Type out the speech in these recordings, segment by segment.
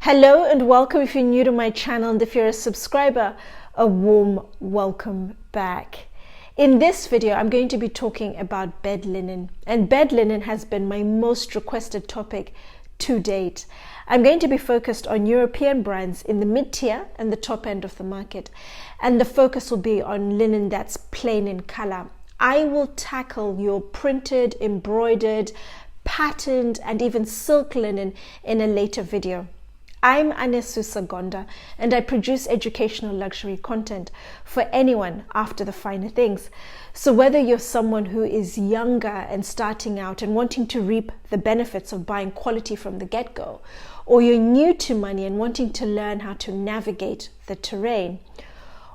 Hello and welcome if you're new to my channel, and if you're a subscriber, a warm welcome back. In this video, I'm going to be talking about bed linen, and bed linen has been my most requested topic to date. I'm going to be focused on European brands in the mid-tier and the top end of the market, and the focus will be on linen that's plain in color. I will tackle your printed, embroidered, patterned, and even silk linen in a later video. I'm Anesu Sagonda, and I produce educational luxury content for anyone after the finer things. So whether you're someone who is younger and starting out and wanting to reap the benefits of buying quality from the get-go, or you're new to money and wanting to learn how to navigate the terrain,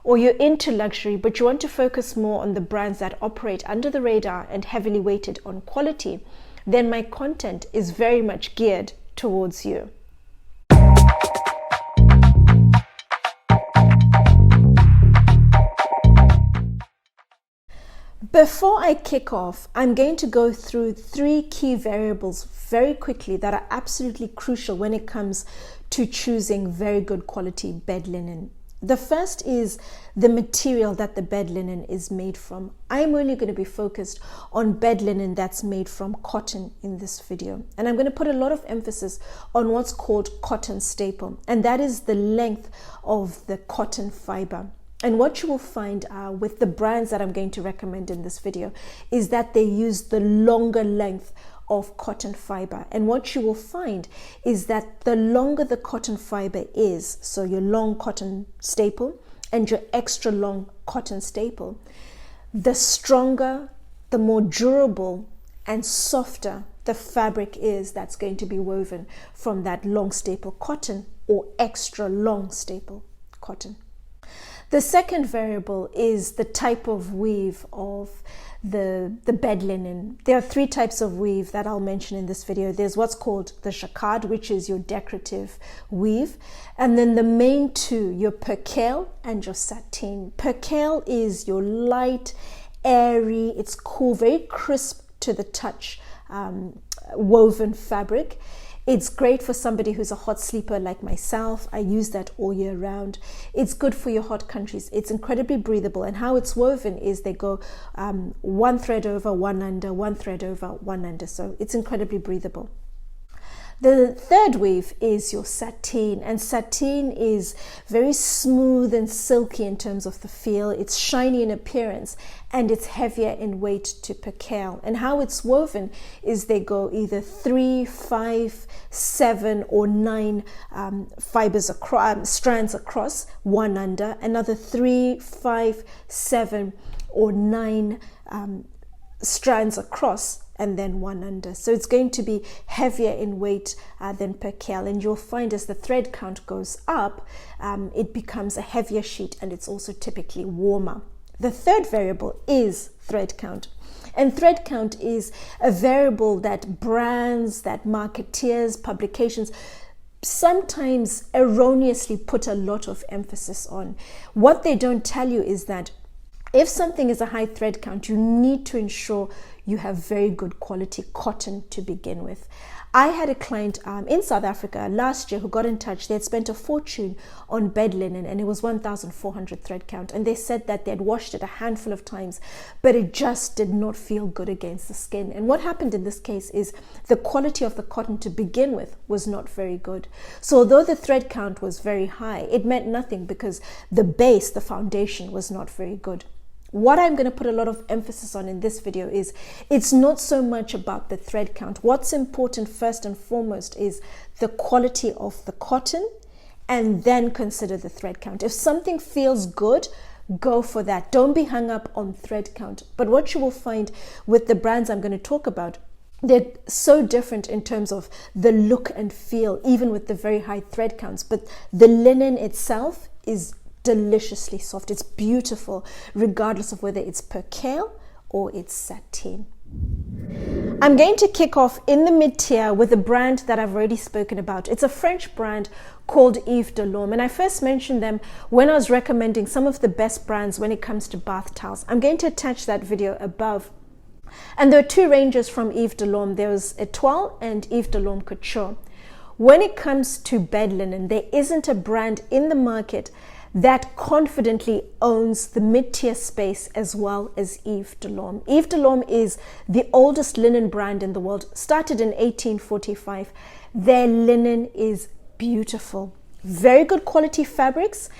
or you're into luxury but you want to focus more on the brands that operate under the radar and heavily weighted on quality, then my content is very much geared towards you. Before I kick off, I'm going to go through three key variables very quickly that are absolutely crucial when it comes to choosing very good quality bed linen. The first is the material that the bed linen is made from. I'm only going to be focused on bed linen that's made from cotton in this video. And I'm going to put a lot of emphasis on what's called cotton staple, and that is the length of the cotton fiber. And what you will find with the brands that I'm going to recommend in this video is that they use the longer length of cotton fiber. And what you will find is that the longer the cotton fiber is, so your long cotton staple and your extra long cotton staple, the stronger, the more durable and softer the fabric is that's going to be woven from that long staple cotton or extra long staple cotton. The second variable is the type of weave of the bed linen. There are three types of weave that I'll mention in this video. There's what's called the jacquard, which is your decorative weave. And then the main two, your percale and your sateen. Percale is your light, airy, it's cool, very crisp to the touch woven fabric. It's great for somebody who's a hot sleeper like myself. I use that all year round. It's good for your hot countries. It's incredibly breathable, and how it's woven is they go one thread over, one under, one thread over, one under. So it's incredibly breathable. The third weave is your sateen, and sateen is very smooth and silky in terms of the feel. It's shiny in appearance and it's heavier in weight to percale. And how it's woven is they go either 3, 5, 7 or 9 fibers across, strands across, one under, another 3, 5, 7 or 9 strands across, and then one under. So it's going to be heavier in weight than percale, and you'll find as the thread count goes up, it becomes a heavier sheet, and it's also typically warmer. The third variable is thread count, and thread count is a variable that brands, that marketeers, publications sometimes erroneously put a lot of emphasis on. What they don't tell you is that if something is a high thread count, you need to ensure you have very good quality cotton to begin with. I had a client in South Africa last year who got in touch. They had spent a fortune on bed linen, and it was 1,400 thread count. And they said that they had washed it a handful of times, but it just did not feel good against the skin. And what happened in this case is the quality of the cotton to begin with was not very good. So although the thread count was very high, it meant nothing because the base, the foundation, was not very good. What I'm going to put a lot of emphasis on in this video is it's not so much about the thread count. What's important first and foremost is the quality of the cotton, and then consider the thread count. If something feels good, go for that. Don't be hung up on thread count. But what you will find with the brands I'm going to talk about, they're so different in terms of the look and feel, even with the very high thread counts. But the linen itself is deliciously soft. It's beautiful regardless of whether it's percale or it's sateen. I'm going to kick off in the mid-tier with a brand that I've already spoken about. It's a French brand called Yves Delorme, and I first mentioned them when I was recommending some of the best brands when it comes to bath towels. I'm going to attach that video above. And there are two ranges from Yves Delorme. There's Etoile and Yves Delorme Couture. When it comes to bed linen, there isn't a brand in the market that confidently owns the mid-tier space as well as Yves Delorme. Yves Delorme is the oldest linen brand in the world, started in 1845. Their linen is beautiful, very good quality fabrics,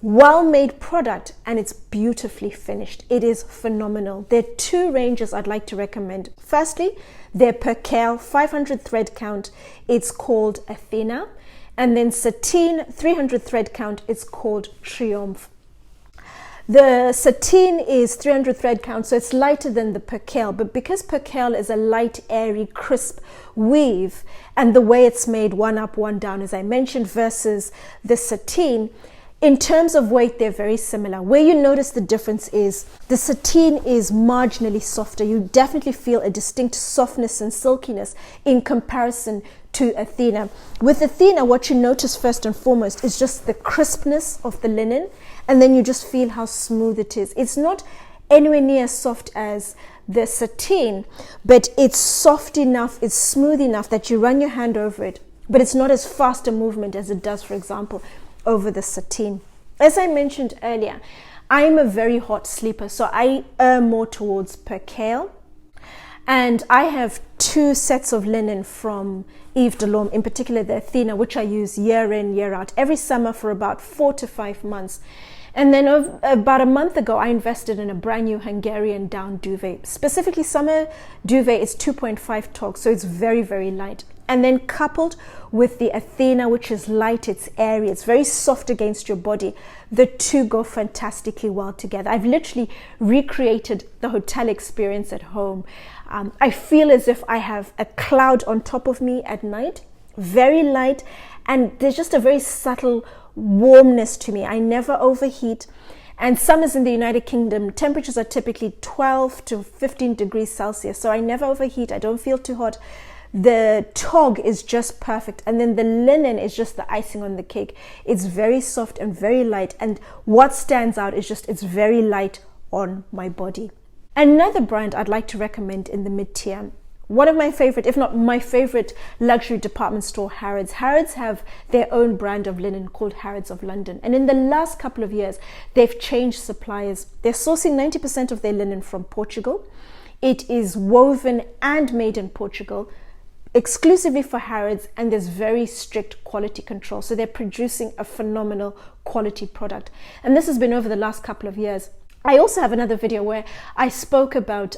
well-made product, and it's beautifully finished. It is phenomenal. There are two ranges I'd like to recommend. Firstly, their Percale 500 thread count, it's called Athena. And then Sateen 300 thread count, it's called Triomphe. The Sateen is 300 thread count, so it's lighter than the Percale, but because Percale is a light, airy, crisp weave, and the way it's made, one up, one down, as I mentioned, versus the Sateen, in terms of weight, they're very similar. Where you notice the difference is the Sateen is marginally softer. You definitely feel a distinct softness and silkiness in comparison to Athena. With Athena, what you notice first and foremost is just the crispness of the linen, and then you just feel how smooth it is. It's not anywhere near as soft as the Sateen, but it's soft enough, it's smooth enough that you run your hand over it, but it's not as fast a movement as it does, for example, over the Sateen. As I mentioned earlier, I'm a very hot sleeper, so I err more towards Percale. And I have two sets of linen from Yves Delorme, in particular the Athena, which I use year in, year out, every summer for about 4 to 5 months. And then about a month ago, I invested in a brand new Hungarian down duvet. Specifically, summer duvet is 2.5 tog, so it's very, very light. And then coupled with the Athena, which is light, it's airy, it's very soft against your body, the two go fantastically well together. I've literally recreated the hotel experience at home. I feel as if I have a cloud on top of me at night, very light, and there's just a very subtle warmness to me. I never overheat. And summers in the United Kingdom, temperatures are typically 12 to 15 degrees Celsius, so I never overheat, I don't feel too hot. The tog is just perfect, and then the linen is just the icing on the cake. It's very soft and very light, and what stands out is just it's very light on my body. Another brand I'd like to recommend in the mid-tier, one of my favorite, if not my favorite luxury department store, Harrods. Harrods have their own brand of linen called Harrods of London, and in the last couple of years they've changed suppliers. They're sourcing 90% of their linen from Portugal. It is woven and made in Portugal, exclusively for Harrods, and there's very strict quality control, so they're producing a phenomenal quality product, and this has been over the last couple of years. I also have another video where I spoke about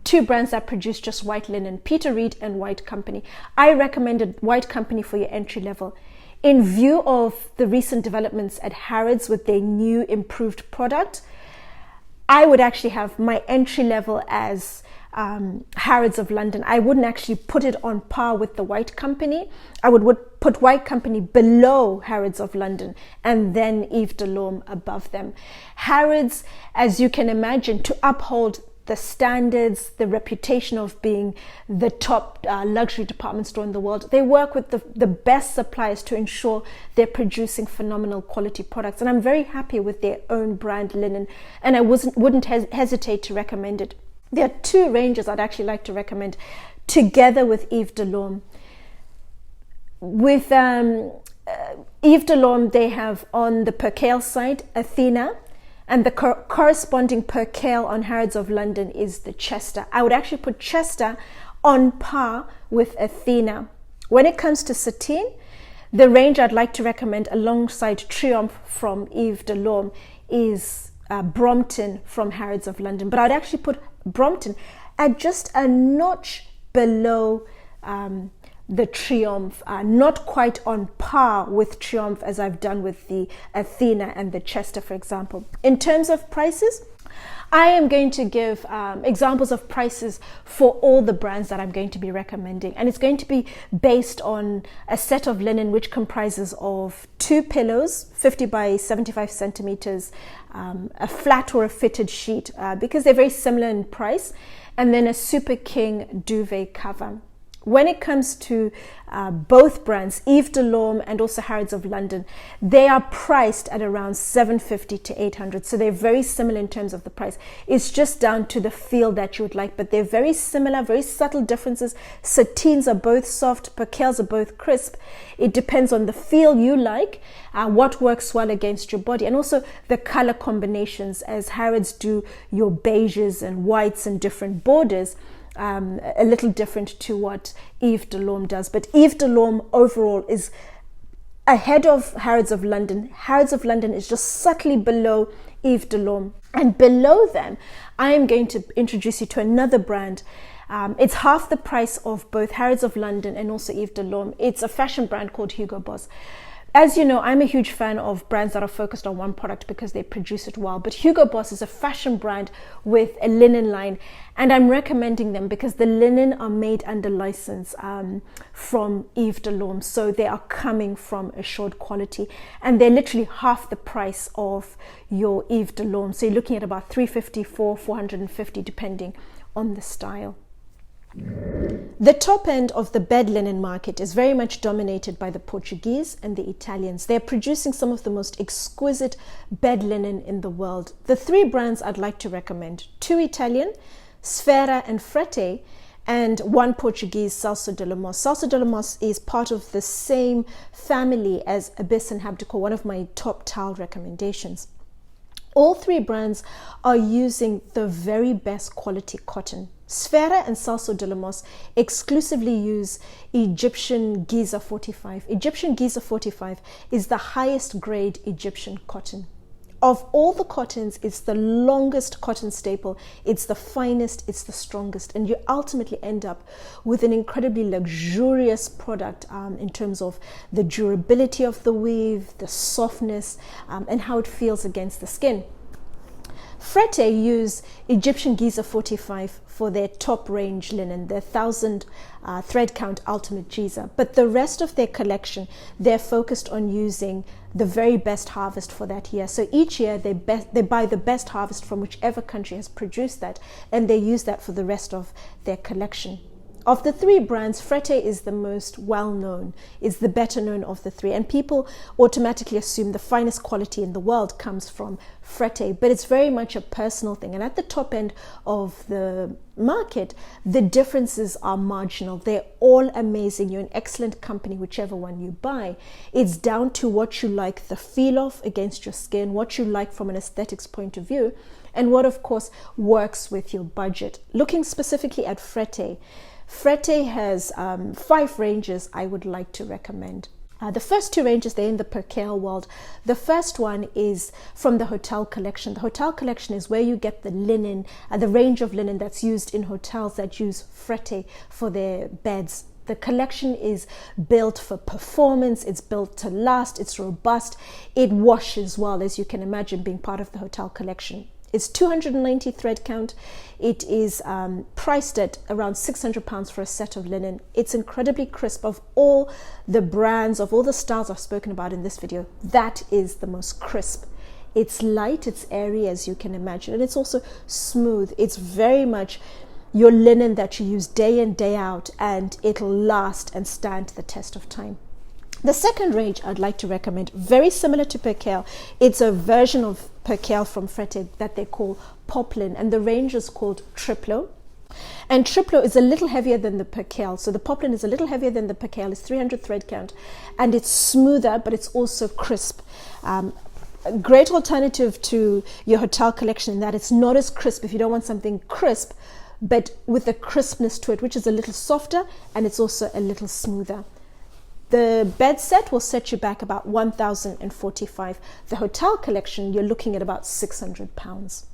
two brands that produce just white linen, Peter Reed and White Company. I recommended White Company for your entry level. In view of the recent developments at Harrods with their new improved product, I would actually have my entry level as Harrods of London. I wouldn't actually put it on par with the White Company. I would put White Company below Harrods of London and then Yves Delorme above them. Harrods, as you can imagine, to uphold the standards, the reputation of being the top luxury department store in the world, they work with the best suppliers to ensure they're producing phenomenal quality products. And I'm very happy with their own brand linen, and I wouldn't hesitate to recommend it. There are two ranges I'd actually like to recommend together with Yves Delorme. With Yves Delorme, they have on the Percale side Athena, and the corresponding Percale on Harrods of London is the Chester. I would actually put Chester on par with Athena. When it comes to Sateen, the range I'd like to recommend alongside Triomphe from Yves Delorme is Brompton from Harrods of London, but I'd actually put Brompton at just a notch below the Triomphe, not quite on par with Triomphe as I've done with the Athena and the Chester, for example. In terms of prices, I am going to give examples of prices for all the brands that I'm going to be recommending, and it's going to be based on a set of linen which comprises of 2 pillows, 50 by 75 centimeters, a flat or a fitted sheet, because they're very similar in price, and then a Super King duvet cover. When it comes to both brands, Yves Delorme and also Harrods of London, they are priced at around $750 to $800. So they're very similar in terms of the price. It's just down to the feel that you would like, but they're very similar, very subtle differences. Sateens are both soft, Percales are both crisp. It depends on the feel you like, what works well against your body, and also the color combinations, as Harrods do your beiges and whites and different borders. A little different to what Yves Delorme does, but Yves Delorme overall is ahead of Harrods of London. Harrods of London is just subtly below Yves Delorme, and below them I am going to introduce you to another brand. It's half the price of both Harrods of London and also Yves Delorme. It's a fashion brand called Hugo Boss. As you know, I'm a huge fan of brands that are focused on one product because they produce it well. But Hugo Boss is a fashion brand with a linen line, and I'm recommending them because the linen are made under license from Yves Delorme. So they are coming from assured quality, and they're literally half the price of your Yves Delorme. So you're looking at about $350, $450, depending on the style. The top end of the bed linen market is very much dominated by the Portuguese and the Italians. They're producing some of the most exquisite bed linen in the world. The three brands I'd like to recommend: two Italian, Sferra and Frette, and one Portuguese, Celso de Lemos. Celso de Lemos is part of the same family as Abyss and Habdecor, one of my top towel recommendations. All three brands are using the very best quality cotton. Sferra and Celso de Lemos exclusively use Egyptian Giza 45. Egyptian Giza 45 is the highest grade Egyptian cotton. Of all the cottons, it's the longest cotton staple, it's the finest, it's the strongest, and you ultimately end up with an incredibly luxurious product in terms of the durability of the weave, the softness, and how it feels against the skin. Frette use Egyptian Giza 45 for their top range linen, their 1,000 thread count ultimate Giza. But the rest of their collection, they're focused on using the very best harvest for that year. So each year they buy the best harvest from whichever country has produced that, and they use that for the rest of their collection. Of the three brands, Frette is the most well-known, is the better known of the three, and people automatically assume the finest quality in the world comes from Frette, but it's very much a personal thing. And at the top end of the market, the differences are marginal. They're all amazing. You're an excellent company, whichever one you buy. It's down to what you like the feel of against your skin, what you like from an aesthetics point of view, and what, of course, works with your budget. Looking specifically at Frette, Frette has 5 ranges I would like to recommend. The first 2 ranges, they're in the Percale world. The first one is from the hotel collection. The hotel collection is where you get the linen, the range of linen that's used in hotels that use Frette for their beds. The collection is built for performance, it's built to last, it's robust, it washes well, as you can imagine, being part of the hotel collection. It's 290 thread count. It is priced at around £600 for a set of linen. It's incredibly crisp. Of all the brands, of all the styles I've spoken about in this video, that is the most crisp. It's light, it's airy, as you can imagine, and it's also smooth. It's very much your linen that you use day in, day out, and it'll last and stand the test of time. The second range I'd like to recommend, very similar to Percale. It's a version of Percale from Frette that they call Poplin, and the range is called Triplo. And Triplo is a little heavier than the Percale. So the Poplin is a little heavier than the Percale. It's 300 thread count, and it's smoother, but it's also crisp. A great alternative to your hotel collection in that it's not as crisp if you don't want something crisp, but with a crispness to it, which is a little softer, and it's also a little smoother. The bed set will set you back about £1,045. The hotel collection, you're looking at about £600.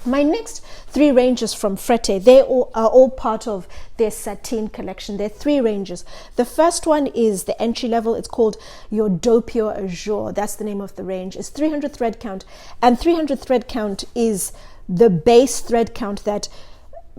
My next 3 ranges from Frette, they are all part of their Sateen collection. There are 3 ranges. The first one is the entry level. It's called your Doppio Ajour. That's the name of the range. It's 300 thread count, and 300 thread count is the base thread count that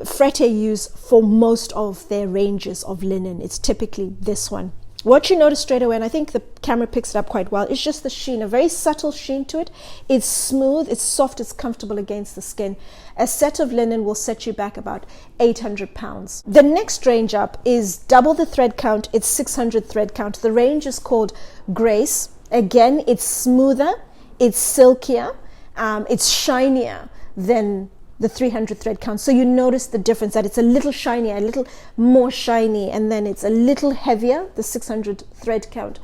Frette use for most of their ranges of linen. It's typically this one. What you notice straight away, and I think the camera picks it up quite well, is just the sheen, a very subtle sheen to it. It's smooth, it's soft, it's comfortable against the skin. A set of linen will set you back about £800. The next range up is double the thread count. It's 600 thread count. The range is called Grace. Again, it's smoother, it's silkier, it's shinier than the 300 thread count. So you notice the difference, that it's a little shinier, a little more shiny, and then it's a little heavier, the 600 thread count.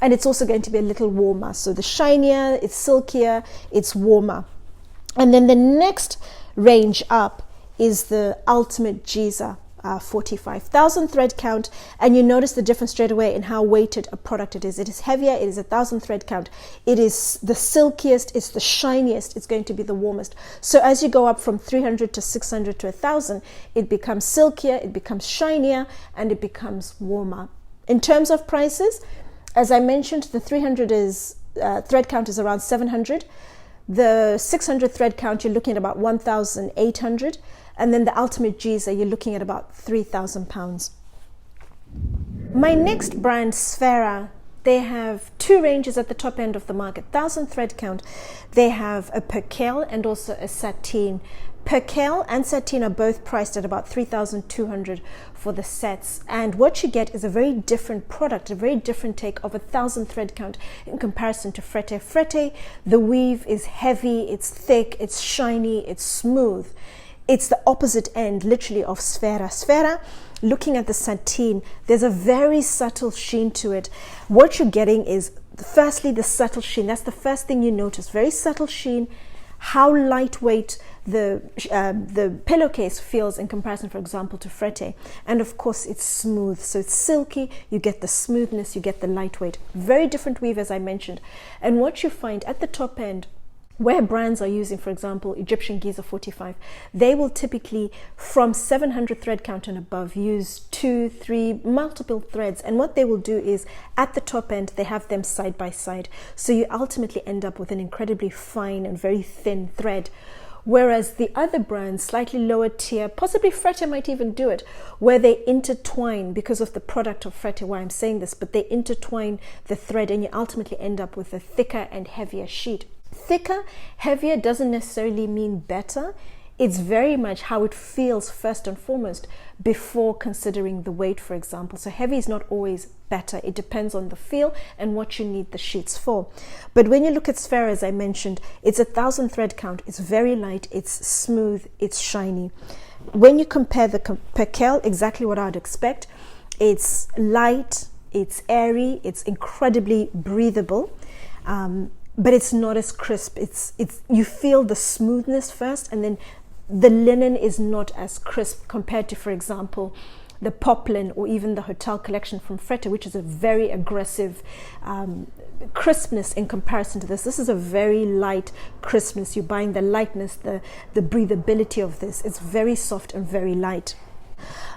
And it's also going to be a little warmer. So the shinier, it's silkier, it's warmer. And then the next range up is the ultimate Giza, 45,000 thread count, and you notice the difference straight away in how weighted a product it is. It is heavier, it is 1,000 thread count, it is the silkiest, it's the shiniest, it's going to be the warmest. So as you go up from 300 to 600 to 1,000, it becomes silkier, it becomes shinier, and it becomes warmer. In terms of prices, as I mentioned, the 300 is thread count is around 700. The 600 thread count, you're looking at about 1,800. And then the ultimate Giza, you're looking at about £3,000. My next brand, Sferra, they have two ranges at the top end of the market, 1,000 thread count. They have a Percale and also a Sateen. Percale and Sateen are both priced at about 3,200 for the sets. And what you get is a very different product, a very different take of 1,000 thread count in comparison to Frette. Frette, the weave is heavy, it's thick, it's shiny, it's smooth. It's the opposite end, literally, of Sferra. Sferra, looking at the Sateen, there's a very subtle sheen to it. What you're getting is, firstly, the subtle sheen. That's the first thing you notice. Very subtle sheen. How lightweight the pillowcase feels in comparison, for example, to Frette. And of course, it's smooth. So it's silky. You get the smoothness. You get the lightweight. Very different weave, as I mentioned. And what you find at the top end, where brands are using, for example, Egyptian Giza 45, they will typically, from 700 thread count and above, use 2, 3, multiple threads. And what they will do is, at the top end, they have them side by side. So you ultimately end up with an incredibly fine and very thin thread. Whereas the other brands, slightly lower tier, possibly Frette might even do it, where they intertwine, because of the product of Frette, why I'm saying this, but they intertwine the thread and you ultimately end up with a thicker and heavier sheet. Thicker, heavier doesn't necessarily mean better. It's very much how it feels first and foremost before considering the weight, for example. So heavy is not always better. It depends on the feel and what you need the sheets for. But when you look at Sferra, as I mentioned, it's 1,000 thread count. It's very light, it's smooth, it's shiny. When you compare the Percale, exactly what I'd expect. It's light, it's airy, it's incredibly breathable. But it's not as crisp. It's you feel the smoothness first, and then the linen is not as crisp compared to, for example, the poplin or even the Hotel collection from Frette, which is a very aggressive crispness in comparison to this. This is a very light crispness. You're buying the lightness, the breathability of this. It's very soft and very light.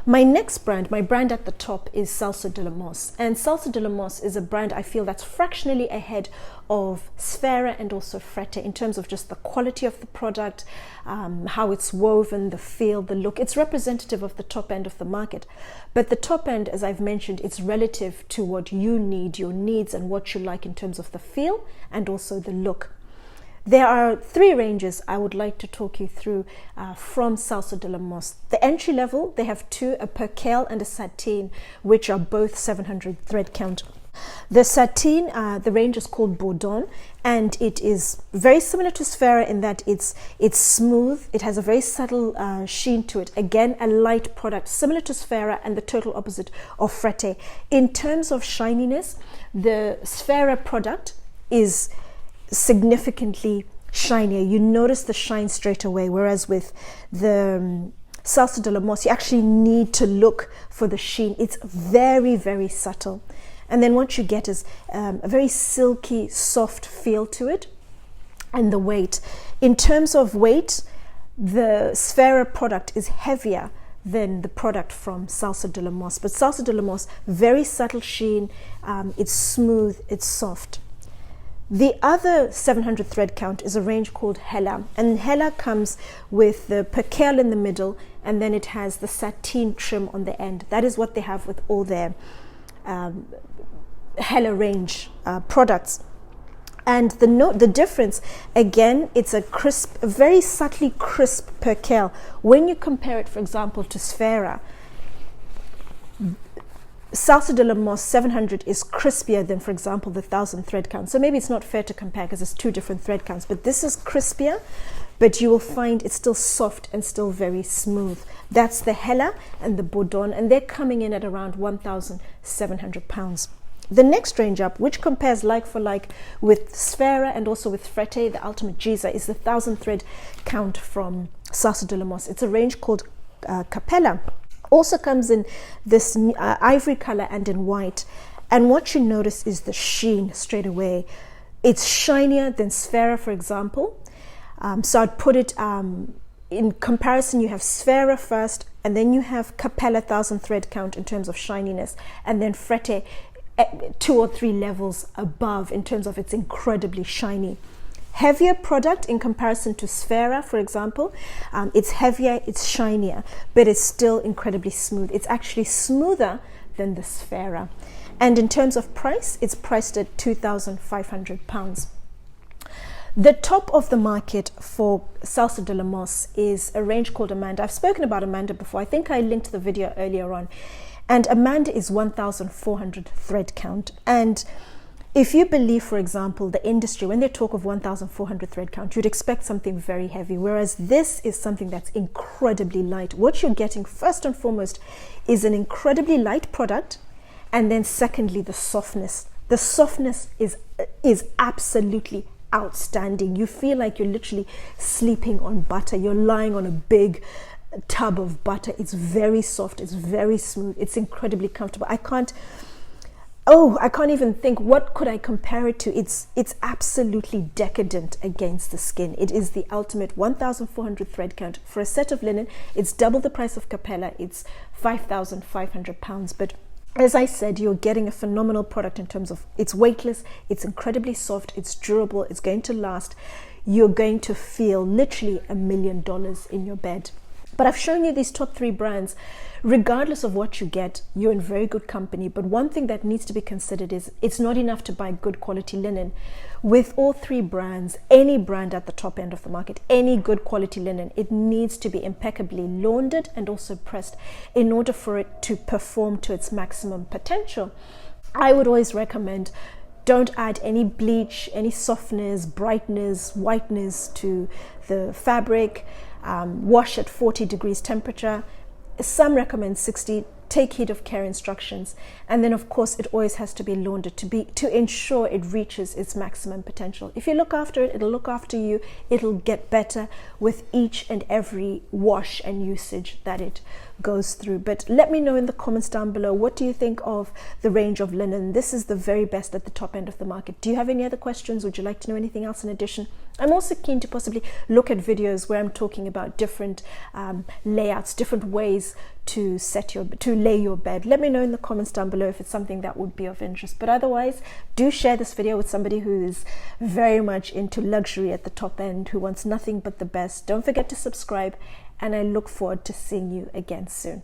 My next brand, my brand at the top, is Celso de Lemos. And Celso de Lemos is a brand I feel that's fractionally ahead of Sferra and also Frette in terms of just the quality of the product, how it's woven, the feel, the look. It's representative of the top end of the market. But the top end, as I've mentioned, it's relative to what you need, your needs, and what you like in terms of the feel and also the look. There are three ranges I would like to talk you through from Celso de Lemos. The entry level, they have two, a Percale and a Sateen, which are both 700 thread count. The Sateen, the range is called Bourdon, and it is very similar to Sferra in that it's smooth. It has a very subtle sheen to it. Again, a light product, similar to Sferra and the total opposite of Frette. In terms of shininess, the Sferra product is significantly shinier. You notice the shine straight away, whereas with the Celso de Lemos, you actually need to look for the sheen. It's very, very subtle. And then what you get is a very silky, soft feel to it. And the weight. In terms of weight, the Sferra product is heavier than the product from Celso de Lemos. But Celso de Lemos, very subtle sheen. It's smooth, it's soft. The other 700 thread count is a range called Hella, and Hella comes with the Percale in the middle, and then it has the Sateen trim on the end. That is what they have with all their Hella range products. And the difference, again, it's a crisp, very subtly crisp percale. When you compare it, for example, to Sferra, Celso de Lemos 700 is crispier than, for example, the 1000 thread count. So maybe it's not fair to compare because it's two different thread counts, but this is crispier, but you will find it's still soft and still very smooth. That's the Hella and the Bourdon, and they're coming in at around 1,700 pounds. The next range up, which compares like for like with Sferra and also with Frette, the ultimate Giza, is the 1000 thread count from Celso de Lemos. It's a range called Capela. Also comes in this ivory color and in white. And what you notice is the sheen straight away. It's shinier than Sferra, for example. So I'd put it in comparison. You have Sferra first, and then you have Capela 1000 thread count in terms of shininess, and then Frette 2 or 3 levels above in terms of it's incredibly shiny. Heavier product in comparison to Sferra, for example. It's heavier, it's shinier, but it's still incredibly smooth. It's actually smoother than the Sferra. And in terms of price, it's priced at £2,500. The top of the market for Celso de Lemos is a range called Amanda. I've spoken about Amanda before. I think I linked the video earlier on. And Amanda is 1,400 thread count. And if you believe, for example, the industry, when they talk of 1,400 thread count, you'd expect something very heavy, whereas this is something that's incredibly light. What you're getting first and foremost is an incredibly light product, and then secondly, the softness. The softness is absolutely outstanding. You feel like you're literally sleeping on butter. You're lying on a big tub of butter. It's very soft, it's very smooth, it's incredibly comfortable. I can't even think, what could I compare it to? It's absolutely decadent against the skin. It is the ultimate 1,400 thread count. For a set of linen, it's double the price of Capela. It's £5,500. But as I said, you're getting a phenomenal product in terms of it's weightless, it's incredibly soft, it's durable, it's going to last. You're going to feel literally $1 million in your bed. But I've shown you these top 3 brands. Regardless of what you get, you're in very good company. But one thing that needs to be considered is it's not enough to buy good quality linen. With all 3 brands, any brand at the top end of the market, any good quality linen, it needs to be impeccably laundered and also pressed in order for it to perform to its maximum potential. I would always recommend, don't add any bleach, any softness, brightness, whiteness to the fabric. Wash at 40 degrees temperature. Some recommend 60. Take heed of care instructions, and then of course it always has to be laundered to ensure it reaches its maximum potential. If you look after it, it'll look after you. It'll get better with each and every wash and usage that it goes through. But let me know in the comments down below, what do you think of the range of linen? This is the very best at the top end of the market. Do you have any other questions? Would you like to know anything else in addition? I'm also keen to possibly look at videos where I'm talking about different layouts, different ways to lay your bed. Let me know in the comments down below if it's something that would be of interest. But otherwise, do share this video with somebody who is very much into luxury at the top end, who wants nothing but the best. Don't forget to subscribe, and I look forward to seeing you again soon.